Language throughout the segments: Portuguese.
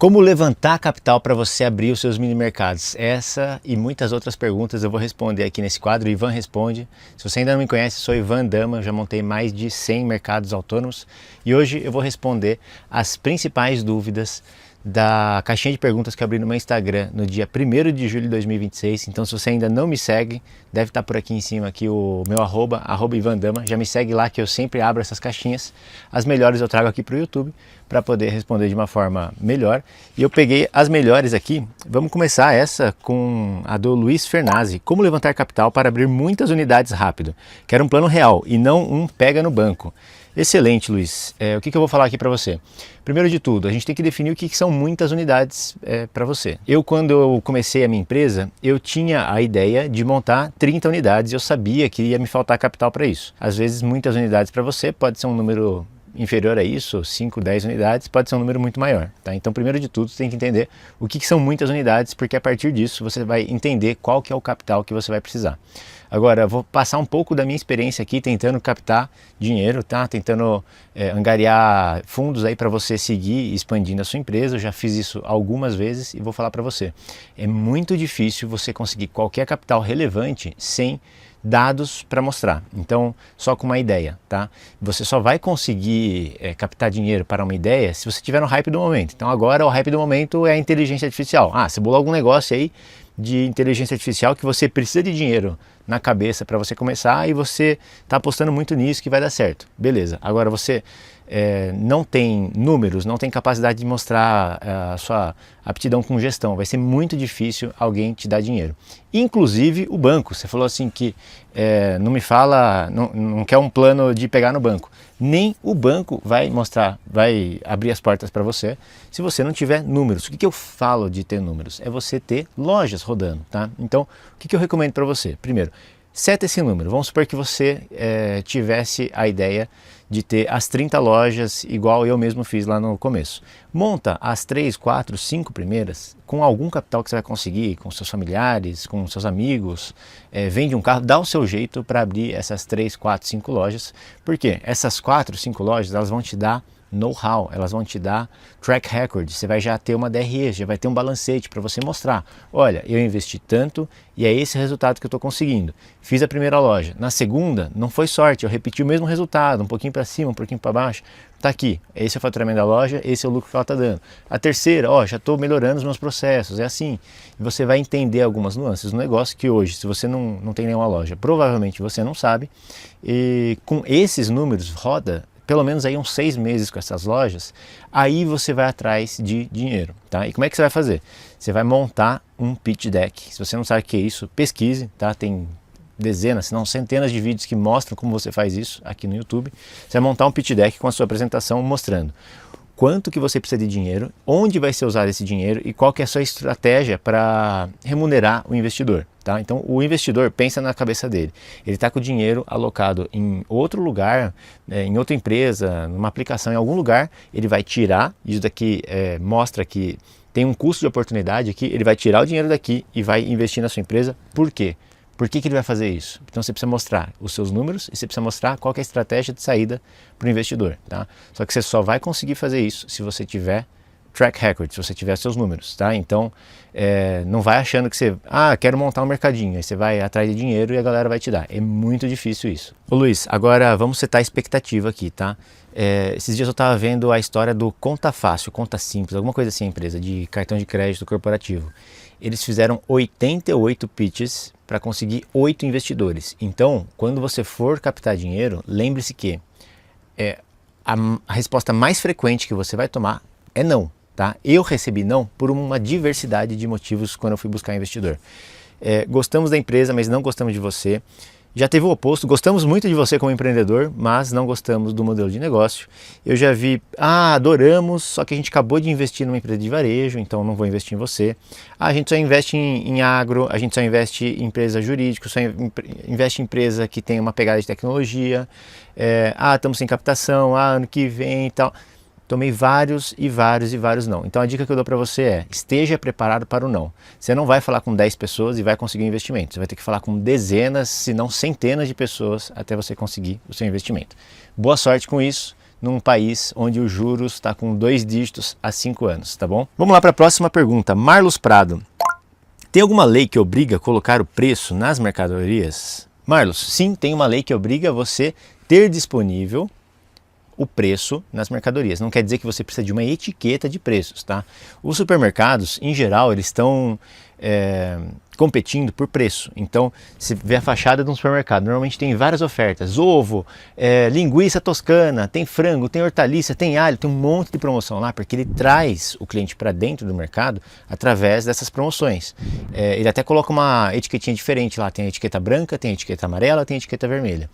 Como levantar capital para você abrir os seus mini mercados? Essa e muitas outras perguntas eu vou responder aqui nesse quadro. Ivan Responde. Se você ainda não me conhece, sou Ivan Dama, já montei mais de 100 mercados autônomos e hoje eu vou responder as principais dúvidas da caixinha de perguntas que eu abri no meu Instagram no dia 1º de julho de 2026. Então, se você ainda não me segue, deve estar por aqui em cima aqui o meu arroba @ivandama. Já me segue lá que eu sempre abro essas caixinhas. As melhores eu trago aqui para o YouTube para poder responder de uma forma melhor. E eu peguei as melhores aqui. Vamos começar essa com a do Luiz Fernazzi. Como levantar capital para abrir muitas unidades rápido? Quero um plano real e não um pega no banco. Excelente, Luiz. O que eu vou falar aqui para você? Primeiro de tudo, a gente tem que definir o que são muitas unidades para você. Quando eu comecei a minha empresa, eu tinha a ideia de montar 30 unidades e eu sabia que ia me faltar capital para isso. Às vezes, muitas unidades para você pode ser um número inferior a isso, 5, 10 unidades, pode ser um número muito maior. Tá? Então, primeiro de tudo, você tem que entender o que são muitas unidades, porque a partir disso você vai entender qual que é o capital que você vai precisar. Agora, eu vou passar um pouco da minha experiência aqui tentando captar dinheiro, tá? Tentando angariar fundos aí para você seguir expandindo a sua empresa. Eu já fiz isso algumas vezes e vou falar para você. É muito difícil você conseguir qualquer capital relevante sem dados para mostrar. Então, só com uma ideia, tá? Você só vai conseguir captar dinheiro para uma ideia se você estiver no hype do momento. Então, agora o hype do momento é a inteligência artificial. Você bolou algum negócio aí de inteligência artificial que você precisa de dinheiro na cabeça para você começar e você está apostando muito nisso que vai dar certo. Beleza. Agora você não tem números, não tem capacidade de mostrar a sua aptidão com gestão. Vai ser muito difícil alguém te dar dinheiro. Inclusive o banco. Você falou assim que não me fala, não quer um plano de pegar no banco. Nem o banco vai mostrar, vai abrir as portas para você se você não tiver números. O que eu falo de ter números? É você ter lojas rodando, tá? Então, o que eu recomendo para você? Primeiro, seta esse número. Vamos supor que você tivesse a ideia de ter as 30 lojas igual eu mesmo fiz lá no começo. Monta as 3, 4, 5 primeiras com algum capital que você vai conseguir, com seus familiares, com seus amigos, vende um carro, dá o seu jeito para abrir essas 3, 4, 5 lojas, porque essas 4, 5 lojas elas vão te dar know-how, elas vão te dar track record, você vai já ter uma DRE, já vai ter um balancete para você mostrar, olha, eu investi tanto e é esse resultado que eu estou conseguindo. Fiz a primeira loja, na segunda não foi sorte, eu repeti o mesmo resultado, um pouquinho para cima, um pouquinho para baixo, tá aqui, esse é o faturamento da loja, esse é o lucro que ela está dando. A terceira, já estou melhorando os meus processos, é assim, e você vai entender algumas nuances do negócio que hoje, se você não tem nenhuma loja, provavelmente você não sabe, e com esses números roda pelo menos aí uns 6 meses com essas lojas, aí você vai atrás de dinheiro, tá? E como é que você vai fazer? Você vai montar um pitch deck. Se você não sabe o que é isso, pesquise, tá? Tem dezenas, se não centenas de vídeos que mostram como você faz isso aqui no YouTube. Você vai montar um pitch deck com a sua apresentação mostrando quanto que você precisa de dinheiro, onde vai ser usado esse dinheiro e qual que é a sua estratégia para remunerar o investidor. Tá? Então o investidor pensa na cabeça dele, ele está com o dinheiro alocado em outro lugar, em outra empresa, numa aplicação, em algum lugar, ele vai tirar, isso daqui mostra que tem um custo de oportunidade aqui, ele vai tirar o dinheiro daqui e vai investir na sua empresa. Por quê? Por que ele vai fazer isso? Então você precisa mostrar os seus números e você precisa mostrar qual que é a estratégia de saída para o investidor. Tá? Só que você só vai conseguir fazer isso se você tiver track record, se você tiver seus números. Tá? Então não vai achando que você, quero montar um mercadinho, aí você vai atrás de dinheiro e a galera vai te dar. É muito difícil isso. Ô Luiz, agora vamos setar a expectativa aqui, tá? Esses dias eu estava vendo a história do Conta Fácil, Conta Simples, alguma coisa assim, empresa de cartão de crédito corporativo. Eles fizeram 88 pitches para conseguir 8 investidores. Então, quando você for captar dinheiro, lembre-se que a resposta mais frequente que você vai tomar é não. Tá? Eu recebi não por uma diversidade de motivos quando eu fui buscar investidor. Gostamos da empresa, mas não gostamos de você. Já teve o oposto, gostamos muito de você como empreendedor, mas não gostamos do modelo de negócio. Eu já vi, adoramos, só que a gente acabou de investir numa empresa de varejo, então não vou investir em você. A gente só investe em agro, a gente só investe em empresa jurídica, só investe em empresa que tem uma pegada de tecnologia. Estamos sem captação, ano que vem e tal. Tomei vários e vários e vários não. Então a dica que eu dou para você é, esteja preparado para o não. Você não vai falar com 10 pessoas e vai conseguir um investimento. Você vai ter que falar com dezenas, se não centenas de pessoas até você conseguir o seu investimento. Boa sorte com isso. num país onde os juros está com 2 dígitos há 5 anos, tá bom? Vamos lá para a próxima pergunta. Marlos Prado. Tem alguma lei que obriga a colocar o preço nas mercadorias? Marlos, sim, tem uma lei que obriga você ter disponível o preço nas mercadorias. Não quer dizer que você precisa de uma etiqueta de preços, tá? Os supermercados, em geral, eles estão competindo por preço. Então, se vê a fachada de um supermercado, normalmente tem várias ofertas, ovo, linguiça toscana, tem frango, tem hortaliça, tem alho, tem um monte de promoção lá, porque ele traz o cliente para dentro do mercado através dessas promoções. Ele até coloca uma etiquetinha diferente lá, tem a etiqueta branca, tem a etiqueta amarela, tem a etiqueta vermelha.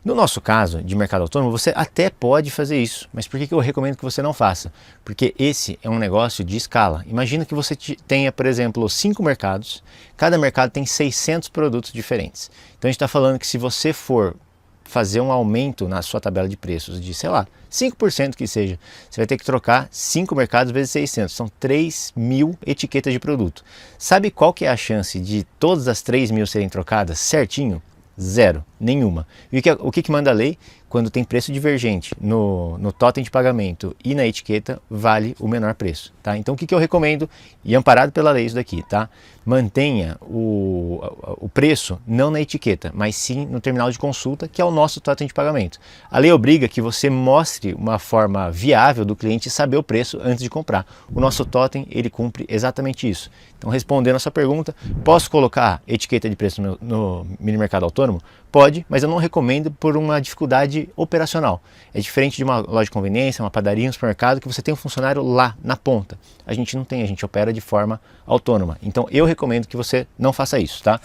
No nosso caso, de mercado autônomo, você até pode fazer isso, mas por que eu recomendo que você não faça? Porque esse é um negócio de escala. Imagina que você tenha, por exemplo, 5 mercados, cada mercado tem 600 produtos diferentes. Então a gente está falando que se você for fazer um aumento na sua tabela de preços de, sei lá, 5% que seja, você vai ter que trocar 5 mercados vezes 600, são 3.000 etiquetas de produto. Sabe qual que é a chance de todas as 3.000 serem trocadas certinho? Zero, nenhuma. E o que manda a lei? Quando tem preço divergente no totem de pagamento e na etiqueta, vale o menor preço, tá? Então o que eu recomendo, e amparado pela lei isso daqui, tá? Mantenha o preço não na etiqueta, mas sim no terminal de consulta, que é o nosso totem de pagamento. A lei obriga que você mostre uma forma viável do cliente saber o preço antes de comprar. O nosso totem, ele cumpre exatamente isso. Então, respondendo a sua pergunta, posso colocar etiqueta de preço no mini mercado autônomo? Pode, mas eu não recomendo por uma dificuldade operacional. É diferente de uma loja de conveniência, uma padaria, um supermercado, que você tem um funcionário lá na ponta. A gente não tem, a gente opera de forma autônoma. Então eu recomendo que você não faça isso, tá?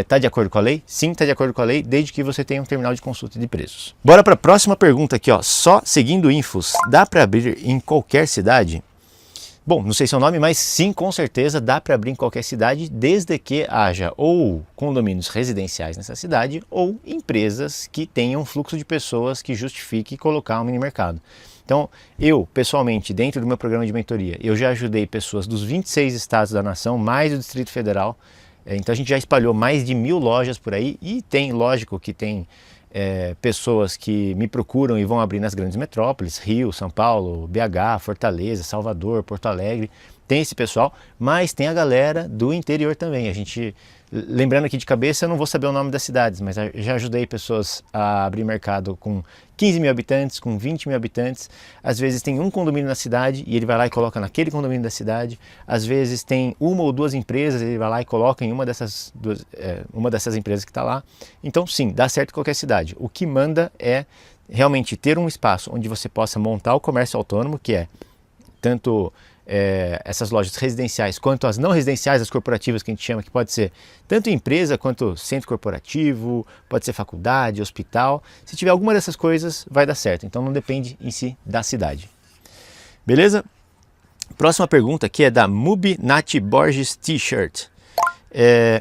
Tá de acordo com a lei? Sim, tá de acordo com a lei, desde que você tenha um terminal de consulta de preços. Bora para a próxima pergunta aqui, ó. Só seguindo infos, dá para abrir em qualquer cidade? Bom, não sei seu nome, mas sim, com certeza dá para abrir em qualquer cidade, desde que haja ou condomínios residenciais nessa cidade ou empresas que tenham fluxo de pessoas que justifique colocar um mini mercado. Então, eu, pessoalmente, dentro do meu programa de mentoria, eu já ajudei pessoas dos 26 estados da nação, mais do Distrito Federal. Então a gente já espalhou mais de 1.000 lojas por aí e tem, lógico, que tem pessoas que me procuram e vão abrir nas grandes metrópoles, Rio, São Paulo, BH, Fortaleza, Salvador, Porto Alegre, tem esse pessoal, mas tem a galera do interior também. A gente, lembrando aqui de cabeça, eu não vou saber o nome das cidades, mas já ajudei pessoas a abrir mercado com 15.000 habitantes, com 20.000 habitantes. Às vezes tem um condomínio na cidade e ele vai lá e coloca naquele condomínio da cidade. Às vezes tem uma ou duas empresas, ele vai lá e coloca em uma dessas empresas que está lá. Então sim, dá certo em qualquer cidade. O que manda é realmente ter um espaço onde você possa montar o comércio autônomo, que é tanto essas lojas residenciais quanto as não residenciais, as corporativas que a gente chama, que pode ser tanto empresa quanto centro corporativo, pode ser faculdade, hospital. Se tiver alguma dessas coisas, vai dar certo. Então não depende em si da cidade. Beleza? Próxima pergunta aqui é da Mubi Nath Borges T-shirt.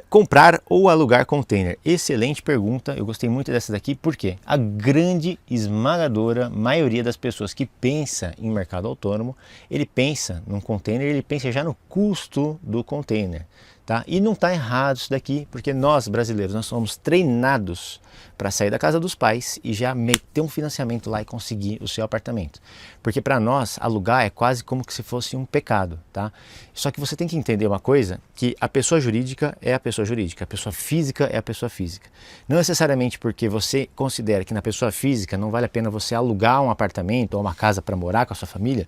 Comprar ou alugar container? Excelente pergunta, eu gostei muito dessa daqui, porque a grande esmagadora maioria das pessoas que pensa em mercado autônomo, ele pensa num container, ele pensa já no custo do container, tá? E não está errado isso daqui, porque nós brasileiros, nós somos treinados para sair da casa dos pais e já meter um financiamento lá e conseguir o seu apartamento. Porque para nós, alugar é quase como se fosse um pecado, tá? Só que você tem que entender uma coisa, que a pessoa jurídica é a pessoa jurídica, a pessoa física é a pessoa física. Não necessariamente porque você considera que na pessoa física não vale a pena você alugar um apartamento ou uma casa para morar com a sua família,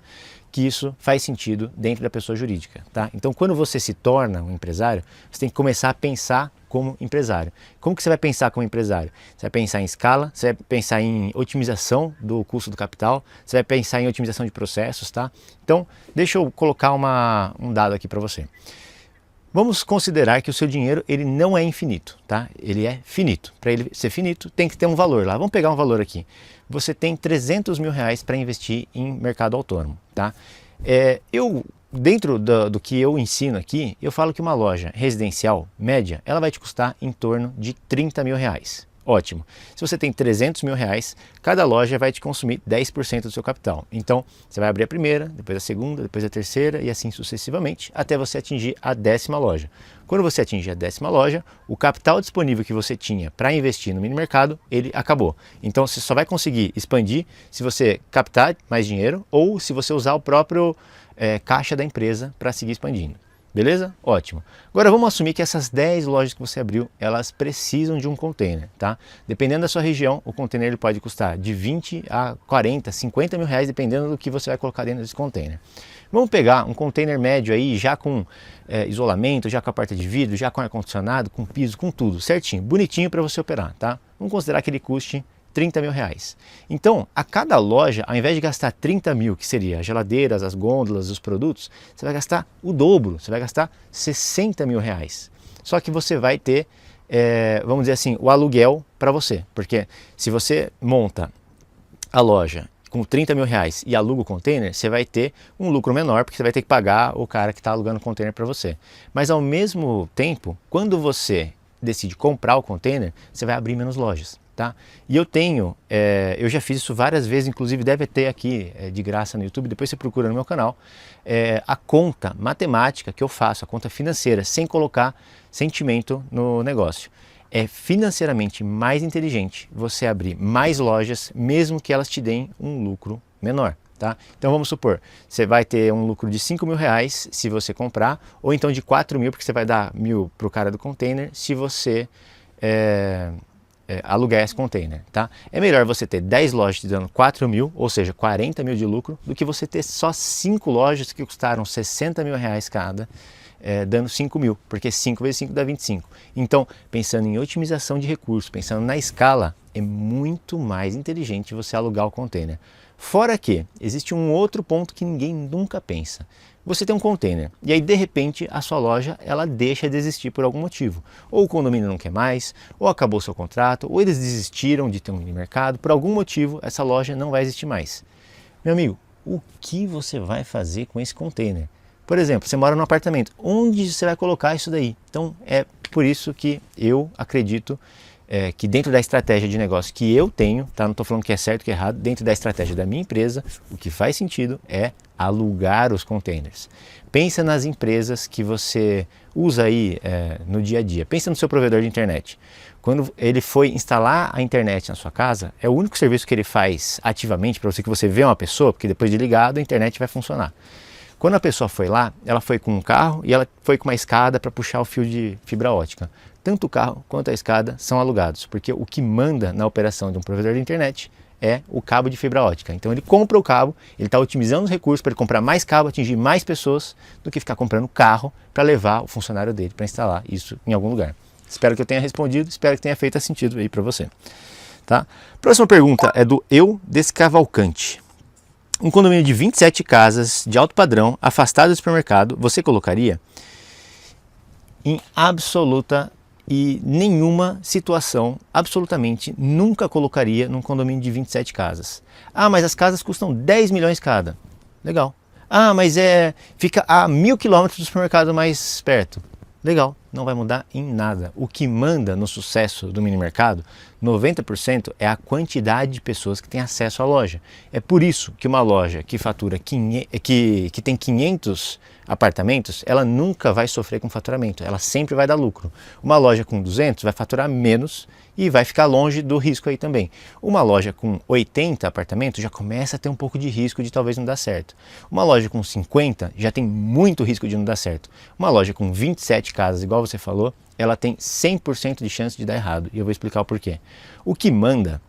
que isso faz sentido dentro da pessoa jurídica, tá? Então, quando você se torna um empresário, você tem que começar a pensar como empresário. Como que você vai pensar como empresário? Você vai pensar em escala, você vai pensar em otimização do custo do capital, você vai pensar em otimização de processos, tá? Então, deixa eu colocar um dado aqui para você. Vamos considerar que o seu dinheiro ele não é infinito, tá? Ele é finito. Para ele ser finito, tem que ter um valor lá. Vamos pegar um valor aqui. Você tem 300 mil reais para investir em mercado autônomo, tá? Dentro do que eu ensino aqui, eu falo que uma loja residencial média, ela vai te custar em torno de 30 mil reais. Ótimo. Se você tem 300 mil reais, cada loja vai te consumir 10% do seu capital. Então, você vai abrir a primeira, depois a segunda, depois a terceira e assim sucessivamente, até você atingir a 10ª loja. Quando você atingir a 10ª loja, o capital disponível que você tinha para investir no mini mercado, ele acabou. Então, você só vai conseguir expandir se você captar mais dinheiro ou se você usar o próprio caixa da empresa para seguir expandindo. Beleza? Ótimo. Agora vamos assumir que essas 10 lojas que você abriu, elas precisam de um container, tá? Dependendo da sua região, o container ele pode custar de 20 a 40, 50 mil reais, dependendo do que você vai colocar dentro desse container. Vamos pegar um container médio aí, já com isolamento, já com a porta de vidro, já com ar-condicionado, com piso, com tudo, certinho, bonitinho para você operar, tá? Vamos considerar que ele custe 30 mil reais. Então, a cada loja, ao invés de gastar 30 mil, que seria as geladeiras, as gôndolas, os produtos, você vai gastar o dobro, você vai gastar 60 mil reais. Só que você vai ter, vamos dizer assim, o aluguel para você. Porque se você monta a loja com 30 mil reais e aluga o container, você vai ter um lucro menor, porque você vai ter que pagar o cara que está alugando o container para você. Mas ao mesmo tempo, quando você decide comprar o container, você vai abrir menos lojas. Tá? E eu já fiz isso várias vezes, inclusive deve ter aqui de graça no YouTube, depois você procura no meu canal, a conta matemática que eu faço, a conta financeira, sem colocar sentimento no negócio. É financeiramente mais inteligente você abrir mais lojas, mesmo que elas te deem um lucro menor. Tá? Então vamos supor, você vai ter um lucro de 5 mil reais se você comprar, ou então de 4 mil, porque você vai dar 1.000 para o cara do container, se você alugar esse container, tá? É melhor você ter 10 lojas te dando 4 mil, ou seja, 40 mil de lucro, do que você ter só 5 lojas que custaram 60 mil reais cada, dando 5 mil, porque 5 vezes 5 dá 25. Então, pensando em otimização de recursos, pensando na escala, é muito mais inteligente você alugar o container. Fora que existe um outro ponto que ninguém nunca pensa. Você tem um container e aí de repente a sua loja ela deixa de existir por algum motivo. Ou o condomínio não quer mais, ou acabou o seu contrato, ou eles desistiram de ter um mini mercado. Por algum motivo essa loja não vai existir mais. Meu amigo, o que você vai fazer com esse container? Por exemplo, você mora num apartamento, onde você vai colocar isso daí? Então é por isso que eu acredito que dentro da estratégia de negócio que eu tenho, tá? Não estou falando que é certo ou que é errado, dentro da estratégia da minha empresa, o que faz sentido é alugar os containers. Pensa nas empresas que você usa aí no dia a dia. Pensa no seu provedor de internet. Quando ele foi instalar a internet na sua casa, é o único serviço que ele faz ativamente para você, que você vê uma pessoa, porque depois de ligado a internet vai funcionar. Quando a pessoa foi lá, ela foi com um carro e ela foi com uma escada para puxar o fio de fibra ótica. Tanto o carro quanto a escada são alugados, porque o que manda na operação de um provedor de internet é o cabo de fibra ótica. Então ele compra o cabo, ele está otimizando os recursos para ele comprar mais cabo, atingir mais pessoas, do que ficar comprando carro para levar o funcionário dele para instalar isso em algum lugar. Espero que eu tenha respondido, espero que tenha feito sentido aí para você. Tá? Próxima pergunta é do Eu Descavalcante. Um condomínio de 27 casas de alto padrão, afastado do supermercado, você colocaria? Em absoluta e nenhuma situação, absolutamente nunca colocaria num condomínio de 27 casas. Ah, mas as casas custam 10 milhões cada. Legal. Ah, mas fica a 1.000 quilômetros do supermercado mais perto. Legal, não vai mudar em nada. O que manda no sucesso do mini mercado, 90% é a quantidade de pessoas que têm acesso à loja. É por isso que uma loja que fatura que tem 500 apartamentos, ela nunca vai sofrer com faturamento, ela sempre vai dar lucro. Uma loja com 200 vai faturar menos e vai ficar longe do risco aí também. Uma loja com 80 apartamentos já começa a ter um pouco de risco de talvez não dar certo. Uma loja com 50 já tem muito risco de não dar certo. Uma loja com 27 casas, igual você falou, ela tem 100% de chance de dar errado. E eu vou explicar o porquê. O que manda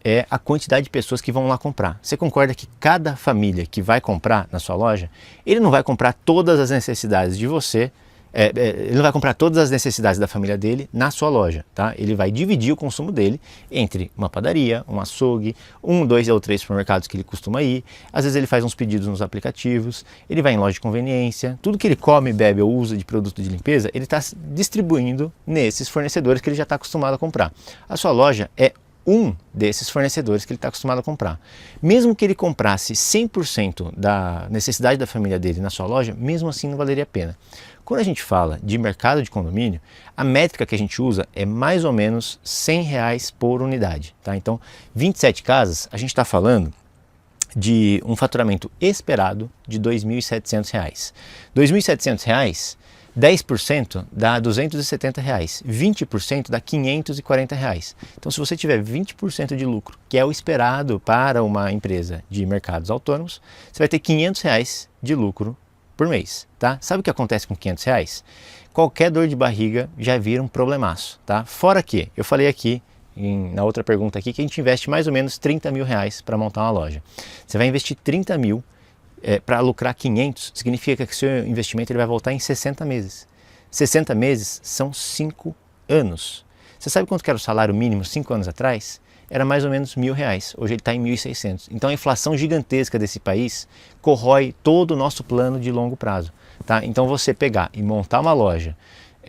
é a quantidade de pessoas que vão lá comprar. Você concorda que cada família que vai comprar na sua loja, ele não vai comprar todas as necessidades de você, ele não vai comprar todas as necessidades da família dele na sua loja, tá? Ele vai dividir o consumo dele entre uma padaria, um açougue, 1, 2 ou 3 supermercados que ele costuma ir. Às vezes ele faz uns pedidos nos aplicativos, ele vai em loja de conveniência, tudo que ele come, bebe ou usa de produto de limpeza, ele está distribuindo nesses fornecedores que ele já está acostumado a comprar. A sua loja é um desses fornecedores que ele está acostumado a comprar. Mesmo que ele comprasse 100% da necessidade da família dele na sua loja, mesmo assim não valeria a pena. Quando a gente fala de mercado de condomínio, a métrica que a gente usa é mais ou menos R$100 por unidade. Tá? Então, 27 casas, a gente está falando de um faturamento esperado de R$2.700. R$2.700, 10% dá R$270, 20% dá R$540. Então, se você tiver 20% de lucro, que é o esperado para uma empresa de mercados autônomos, você vai ter R$500 de lucro por mês, tá? Sabe o que acontece com R$500? Qualquer dor de barriga já vira um problemaço, tá? Fora que, eu falei aqui, na outra pergunta aqui, que a gente investe mais ou menos R$30 mil para montar uma loja. Você vai investir 30 mil para lucrar 500, significa que o seu investimento ele vai voltar em 60 meses. 60 meses são 5 anos. Você sabe quanto que era o salário mínimo 5 anos atrás? Era mais ou menos R$1.000, hoje ele está em 1.600. Então a inflação gigantesca desse país corrói todo o nosso plano de longo prazo. Tá? Então você pegar e montar uma loja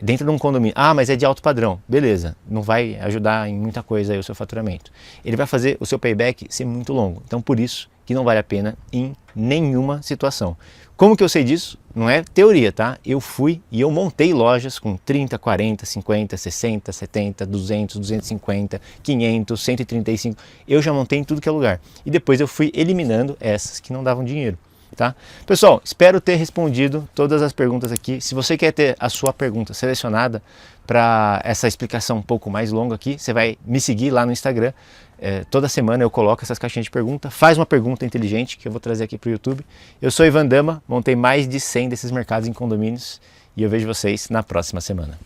dentro de um condomínio, mas é de alto padrão, beleza, não vai ajudar em muita coisa aí o seu faturamento. Ele vai fazer o seu payback ser muito longo, então por isso que não vale a pena em nenhuma situação. Como que eu sei disso? Não é teoria, tá? Eu fui e eu montei lojas com 30, 40, 50, 60, 70, 200, 250, 500, 135, eu já montei em tudo que é lugar. E depois eu fui eliminando essas que não davam dinheiro. Tá? Pessoal, espero ter respondido todas as perguntas aqui. Se você quer ter a sua pergunta selecionada para essa explicação um pouco mais longa aqui, você vai me seguir lá no Instagram. Toda semana eu coloco essas caixinhas de pergunta. Faz uma pergunta inteligente que eu vou trazer aqui para o YouTube. Eu sou Ivan Dama, montei mais de 100 desses mercados em condomínios e eu vejo vocês na próxima semana.